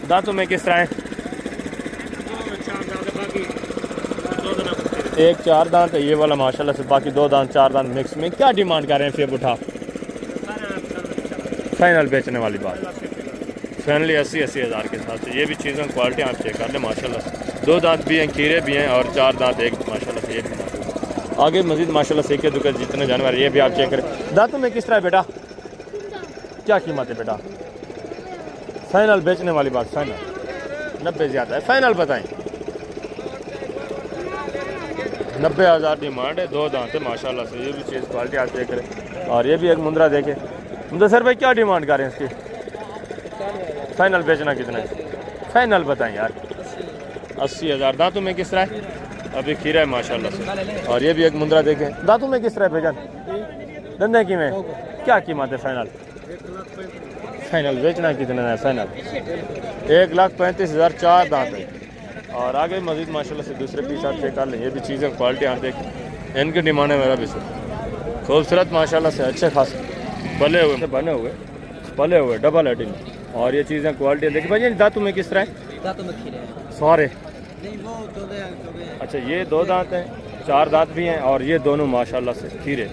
दांतों में किस तरह है? 1 4 दांत है ये वाला माशाल्लाह से, बाकी 2 दांत 4 दांत मिक्स में। क्या डिमांड कर रहे हैं फिर उठा? फाइनल बेचने वाली बात, फाइनली 80,000 के साथ। ये भी चीज़ें क्वालिटी आप चेक कर लें माशाल्लाह से। 2 दांत भी हैं, खीरे भी हैं और 4 दांत एक माशाल्लाह से। ये भी आगे मजीद माशाल्लाह से के दुकान जितने जानवर ये भी आप चेक करें। दांतों में किस तरह है बेटा? क्या कीमत है बेटा? फाइनल बेचने वाली बात, फाइनल 90 ज़्यादा है, फाइनल बताएं। 90,000 डिमांड है, 2 दांत है माशाल्लाह से। ये भी चीज़ क्वालिटी आप चेक करें। और ये भी एक मुंद्रा देखें। मुदस्सर भाई क्या डिमांड कर रहे हैं इसकी? फाइनल बेचना कितना है? फाइनल बताएं यार। 80,000। दांतों में किस तरह है? अभी खीरा है माशाल्लाह से। और ये भी एक मुंद्रा देखें। दांतों में किस तरह है भेजन? धंधे की में क्या कीमत है फाइनल? फाइनल बेचना कितना है? फाइनल 1,35,000, 4 दांत है। और आगे मजीद माशाल्लाह से दूसरे पीस आप चेक कर लें। ये भी चीज़ें क्वालिटी आप देखें, इनकी डिमांड है मेरा भी सर। खूबसूरत माशाल्लाह से अच्छे खास बने हुए डबल हेडिंग। और ये चीज़ें क्वालिटी देखिए भाई। दांतों में किस तरह है? दांतों में खीरे हैं सारे। नहीं, वो अच्छा, ये 2 दांत हैं, 4 दांत भी हैं और ये दोनों माशाल्लाह से खीरे।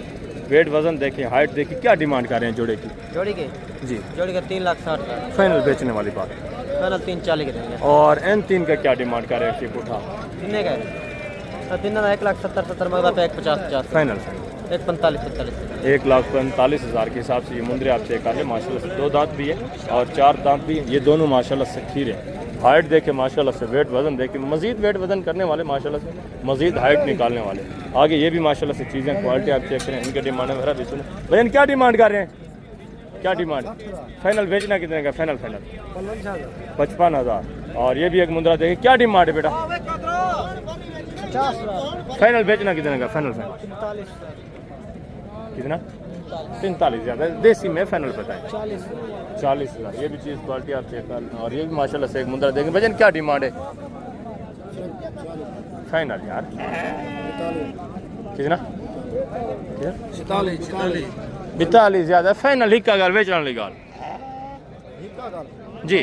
वेट वजन देखिए, हाइट देखिए। क्या डिमांड कर रहे हैं जोड़े की? जोड़ी के जी, जोड़ी का 3,60,000। फाइनल बेचने वाली बात। फाइनल 3,40,000 के देंगे। और इन 3 का क्या डिमांड कर रहे हैं? फिर उठा कितने का है? 1,70,000 में 1,50,000। फाइनल 1,45,000। 1,45,000 के हिसाब से ये मुंद्रे आप चेक कर लें माशाल्लाह से। 2 दांत भी है और 4 दांत भी है। ये दोनों माशाल्लाह से खीरे। हाइट देखे माशाल्लाह से, वेट वजन देखे, मजीद वेट वजन करने वाले माशाल्लाह से, मजीद हाइट निकालने वाले। आगे ये भी माशाल्लाह से चीज़ें क्वालिटी आप चेक करें। इनके डिमांड है मेरा भी सुने। भैया क्या डिमांड कर रहे हैं? क्या डिमांड? फाइनल बेचना कितने का? फाइनल 55,000। और ये भी एक मुंद्रा देखे। क्या डिमांड है बेटा? 50,000। फाइनल बेचना कितने का? फाइनल कितना? 43 ज़्यादा देसी में। फाइनल बताएं 40,000। ये भी चीज़ क्वालिटी आप चेक कर। और ये भी माशाल्लाह से एक मुंद्रा देखें। भजन क्या डिमांड है? फाइनल यार कितना? 42 ज़्यादा। फाइनल हिक्का गाल बेचने वाली गाल जी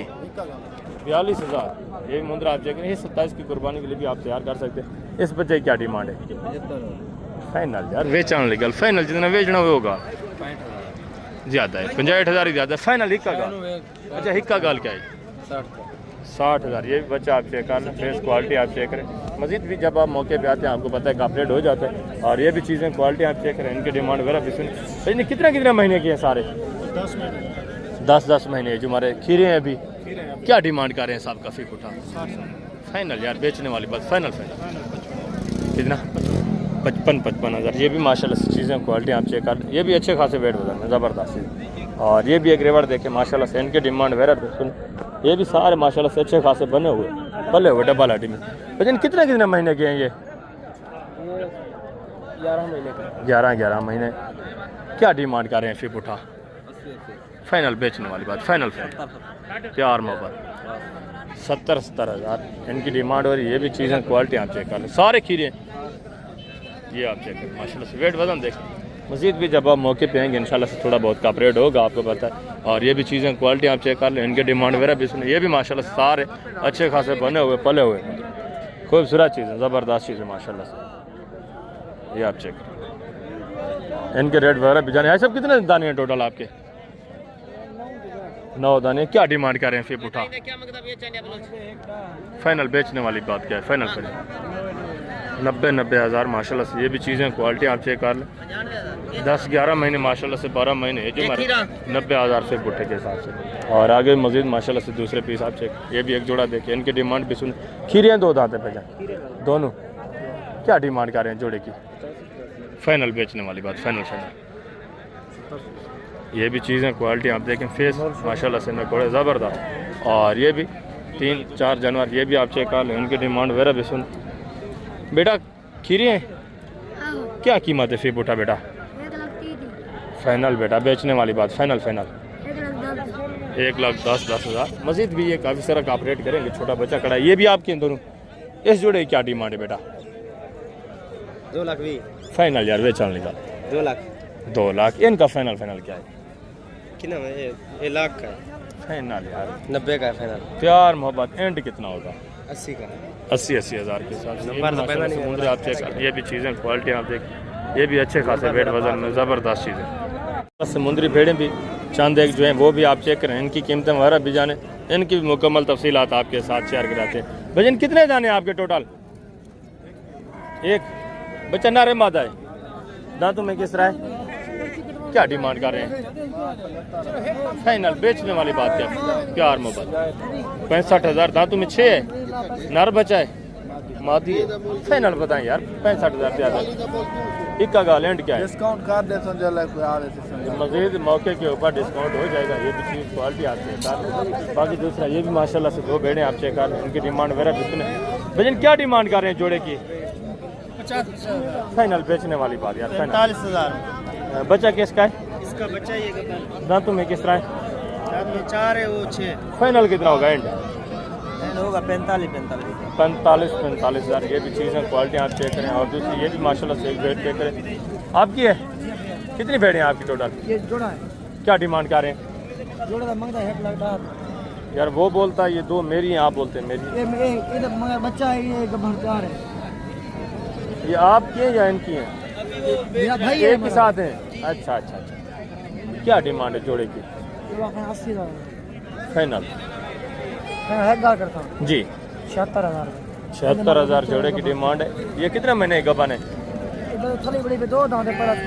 42,000। ये मुंद्रा आप चेक करें। ये 27 की कुर्बानी के लिए भी आप तैयार कर सकते हैं। इस बच्चे की क्या डिमांड है? फाइनल यार बेचने वाली गाल। फाइनल जितना बेचना वो होगा ज़्यादा है, 65,000 ही ज़्यादा है। फाइनल हिक्का गाल। अच्छा, हिक्का गाल क्या है? 60,000। ये भी बच्चा आप चेक कर लें। फेस क्वालिटी आप चेक करें। मजीद भी जब आप मौके पे आते हैं आपको पता है कि अपडेट हो जाता है। और ये भी चीज़ें क्वालिटी आप चेक करें। इनके डिमांड वगैरह भी सुनिए। लेकिन कितने महीने के हैं सारे? 10 महीने जो हमारे खीरे हैं अभी। क्या डिमांड कर रहे हैं साहब का? फीक उठा फाइनल यार बेचने वाली बात। फाइनल कितना? 55,000। ये भी माशाल्लाह से चीज़ें क्वालिटी आप चेक कर। ये भी अच्छे खासे वेट वजन है, ज़बरदस्त। और ये भी एक रिवर देखे माशाल्लाह से। इनके डिमांड वगैरह सुन। ये भी सारे माशाल्लाह से अच्छे खासे बने हुए डबल हाटी में। लेकिन कितने महीने के हैं ये? 11 महीने का। 11 महीने। क्या डिमांड कर रहे हैं फिर उठा? फाइनल बेचने वाली बात। फाइनल प्यार मोहब्बत 70,000 इनकी डिमांड हो रही है। ये भी चीज़ें क्वालिटी आप चेक कर लें। सारे खीरे ये आप चेक करें माशाल्लाह से। वेट वजन देखें। मज़ीद भी जब आप मौके पे आएंगे इंशाल्लाह से थोड़ा बहुत कपरेट होगा आपको पता है। और ये भी चीज़ें क्वालिटी आप चेक कर लें। इनके डिमांड वगैरह भी सुने। ये भी माशाल्लाह से सारे अच्छे खासे बने हुए पले हुए खूबसूरत चीज़ें, ज़बरदस्त चीज़ें माशाल्लाह से। ये आप चेक करें। इनके रेट वगैरह भी जाने। सब कितने दाने हैं टोटल आपके? 9 दाने। क्या डिमांड कर रहे हैं फिर उठा? फाइनल बेचने वाली बात क्या है? फाइनल 90,000 माशाल्लाह से। ये भी चीज़ें क्वालिटी आप चेक कर लें। 10-11 महीने माशाल्लाह से 12 महीने है जो हमारे 90,000 से बुट्टे के हिसाब से। और आगे मजीद माशाल्लाह से दूसरे पीस आप चेक। ये भी एक जोड़ा देखिए। इनकी डिमांड भी सुन। खीरे 2 दांत है भैया दोनों। क्या डिमांड कर रहे हैं जोड़े की? फाइनल बेचने वाली बात। फाइनल ये भी चीज़ें क्वालिटी आप देखें। फेस माशाल्लाह से नकोड़े ज़बरदस्त। और ये भी 3-4 जानवर ये भी आप चेक कर लें। उनकी डिमांड वगैरह भी सुन। बेटा खीरी है क्या कीमत है फी बूटा बेटा? 1,30,000 फाइनल बेटा, बेचने वाली बात, फाइनल फाइनल 1,10,000 1,10,10,000। मजीद भी ये काफ़ी सारा आप रेट करेंगे। छोटा बच्चा खड़ा है, ये भी आपके दोनों। इस जोड़े की क्या डिमांड है बेटा? 2 लाख भी। फाइनल यार वे चलने का 2 लाख 2 लाख। इनका फाइनल फाइनल क्या है? कितना है? 1 लाख का है। फाइनल यार 90 का है फाइनल। प्यार मोहब्बत एंड कितना होगा? 80 का। 80 हज़ार के साथ नंबर तो पहला नहीं समुद्र आप चेक कर। ये भी चीज़ें क्वालिटी आप देख, ये भी अच्छे खासे वेट वजन में ज़बरदस्त चीज़ें। समुद्री भेड़ें भी चंद एक जो हैं वो भी आप चेक करें। इनकी कीमतें वगैरह भी जाने, इनकी भी मुकम्मल तफसीलात आपके साथ शेयर कराते हैं। भजन कितने दाने हैं आपके टोटल? एक बच्चा नारे मादा है, दांतों में किस तरह है? क्या डिमांड कर रहे हैं? फाइनल बेचने वाली बात क्या? प्यार मोहब्बत 65,000। दांतों में 6 है, नर बच्चा है, मादी है। फाइनल बताएं यार 65,000 ज़्यादा। इक्का गालैंड क्या है? डिस्काउंट कर दे तो मजीद मौके के ऊपर डिस्काउंट हो जाएगा। ये भी चीज़ क्वालिटी आती है। बाकी दूसरा ये भी माशाल्लाह से 2 भेड़ें आप चेक कर लें। इनकी डिमांड वगैरह भी सुने। भजन क्या डिमांड कर रहे हैं जोड़े की? 50,000 फाइनल बेचने वाली बात यार। 45,000 बच्चा किसका है? इसका बच्चा ये का दांतों में किस तरह है? 4 है वो 6 फाइनल कितना होगा एंड? होगा 45,000। ये भी चीज़ें क्वालिटी आप चेक करें। और दूसरी ये भी माशाल्लाह से एक भेड़ चेक करें। आपकी है कितनी भेड़ें हैं आपकी टोटल? ये जोड़ा है। क्या डिमांड कर रहे हैं? जोड़ा का मांगता है 1,10,000। यार वो बोलता है ये 2 मेरी हैं, आप बोलते हैं मेरी। ये इधर मगर बच्चा है, ये गभरदार है। ये आपकी हैं या इनकी हैं? मेरा भाई है। एक ही साथ हैं? अच्छा अच्छा अच्छा। क्या डिमांड है जोड़े की? 80,000 फाइनल मैं हकदार करता हूँ जी 76,000। 76,000 जोड़े की डिमांड है। ये कितने महीने का गबन है? इधर थली बड़ी पे 2 दांत पर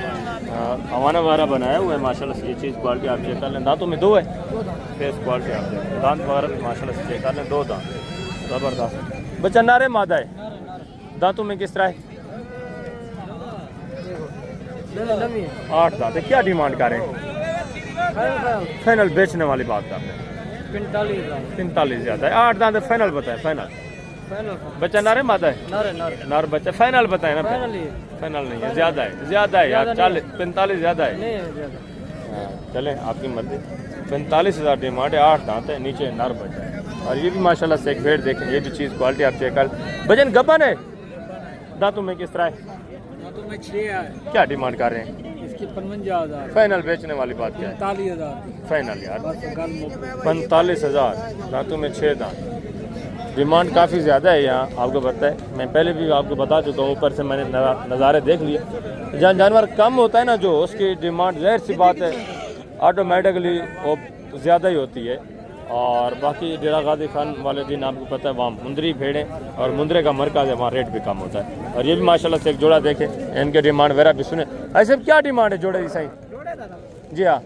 हवाना वगैरह बनाया हुआ है माशाल्लाह से। ये चीज़ क्वालिटी आप चेक कर लें। दांतों में 2 है, 2 दांत। फेस क्वालिटी आप देखें। दांत वगैरह भी माशाल्लाह से चेक कर लें। 2 दांत ज़बरदस्त। बच्चा नारे मादा है, दांतों में किस तरह है? 8 दांत है। क्या डिमांड कर रहे हैं? फाइनल बेचने वाली बात कर रहे हैं। 45 ज़्यादा है। 8 दांत है, फाइनल बताए। फाइनल बच्चा नारे मादा है? नार बच्चा। फाइनल बताए ना? फाइनल नहीं है, ज़्यादा है, ज़्यादा है यार। 45 ज़्यादा है। चलें आपकी मर्जी। 45,000 डिमांड है। 8 दांत है, नीचे नर बच्चा है। और ये भी माशाल्लाह से एक भेड़ देखें। ये भी चीज़ क्वालिटी आप चेक कर। वजन गबन है, दांतों में किस तरह है? दांतों में 6 है। क्या डिमांड कर रहे हैं? इसकी 55,000। फाइनल बेचने वाली बात क्या है? 45,000 फाइनल यार 45,000। दांतों में 6 दांत। डिमांड काफ़ी ज़्यादा है यहाँ, आपको पता है। मैं पहले भी आपको बता चुका हूँ, ऊपर से मैंने नज़ारे देख लिए। जहाँ जानवर कम होता है ना, जो उसकी डिमांड ज़ाहिर सी बात है ऑटोमेटिकली वो ज़्यादा ही होती है। और बाकी डेरा गाजी खान वाले दिन आपको पता है वहाँ मुंदरी भेड़ें और मुंदरे का मरकज़ है, वहाँ रेट भी कम होता है। और ये भी माशाल्लाह से एक जोड़ा देखें, इनके डिमांड वगैरह भी सुने। ऐसे क्या डिमांड है जोड़े की सही? जी हाँ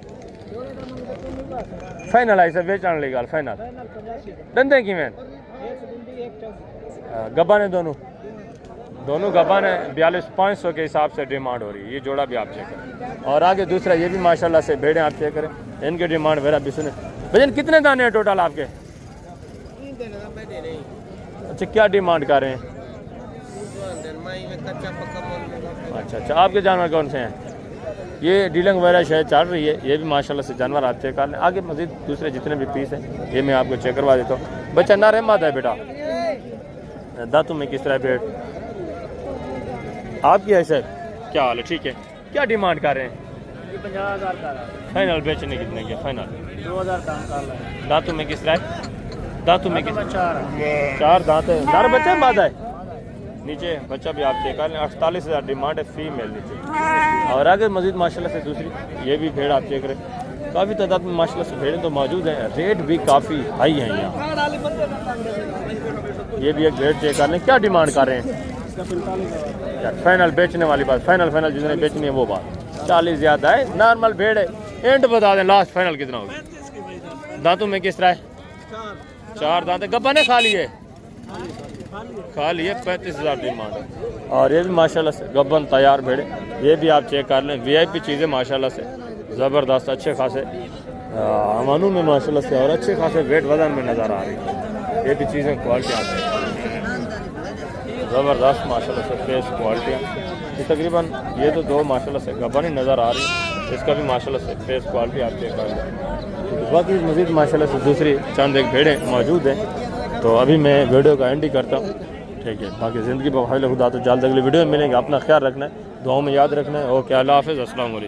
फाइनल ऐसे बेचने लगी फाइनल। धंधे की मैन गबन है, दोनों गबन है। 42,500 के हिसाब से डिमांड हो रही है। ये जोड़ा भी आप चेक करें। और आगे दूसरा ये भी माशाल्लाह से भेड़ें आप चेक करें, इनके डिमांड वगैरह भी सुने। भजन कितने दाने हैं टोटल आपके? अच्छा क्या डिमांड कर रहे हैं? अच्छा अच्छा। आपके जानवर कौन से हैं? ये डीलिंग वगैरह शायद चल रही है। ये भी माशाल्लाह से जानवर आप चेक कर लें। आगे मजीद दूसरे जितने भी पीस हैं ये मैं आपको चेक करवा देता हूँ। बच्चा ना रहे मादा है बेटा? दांतों में किस तरह भेड़ आपकी है सर? क्या हाल है? ठीक है। क्या डिमांड कर रहे हैं? 50,000 का फाइनल बेचने कितने के? फाइनल 2,000 का। दांतों में किस तरह है? दांतों में किस? 4 दांत है। नर बच्चा है मादा है? नीचे बच्चा भी आप चेक कर लें। 48,000 डिमांड है, फीमेल नीचे। और आगे मजीद माशाल्लाह से दूसरी ये भी भेड़ आप चेक करें। काफ़ी तादाद में माशाल्लाह से भेड़ें तो मौजूद हैं। रेट भी काफ़ी हाई हैं यहाँ। ये भी एक भेड़ चेक कर लें। क्या डिमांड कर रहे हैं? यार फाइनल बेचने वाली बात। फाइनल जितने बेचनी है वो बात। 40 ज़्यादा है, नॉर्मल भेड़ है। एंड बता दें लास्ट फाइनल कितना होगा? दांतों में किस तरह है? 4 दांत है। गब्बा ने खा लिए? खा लिए। 35,000 डिमांड है। और ये भी माशाल्लाह से गब्बन तैयार भेड़े। ये भी आप चेक कर लें। VIP चीज़ें माशाल्लाह से ज़बरदस्त, अच्छे खासे अमानों में माशाल्लाह से और अच्छे खासे वेट वजन में नज़र आ रही है। ये भी चीज़ें क्वालिटी आती है। ज़बरदस्त माशाल्लाह से फेस क्वालिटियाँ। ये तकरीबन ये तो दो माशाल्लाह से गब्बन नज़र आ रही है, इसका भी माशाल्लाह से फेस क्वालिटी आप चेक कर लें। बाकी मज़ीद माशाल्लाह से दूसरी चंद एक भेड़ें मौजूद हैं। तो अभी मैं वीडियो का एंड ही करता हूँ, ठीक है। बाकी ज़िंदगी बखैर खुदा, तो जल्द अगली वीडियो में मिलेंगे। अपना ख्याल रखना है, दुआओं में याद रखना है। ओके, अल्लाह हाफ़िज़, अस्सलाम वालेकुम।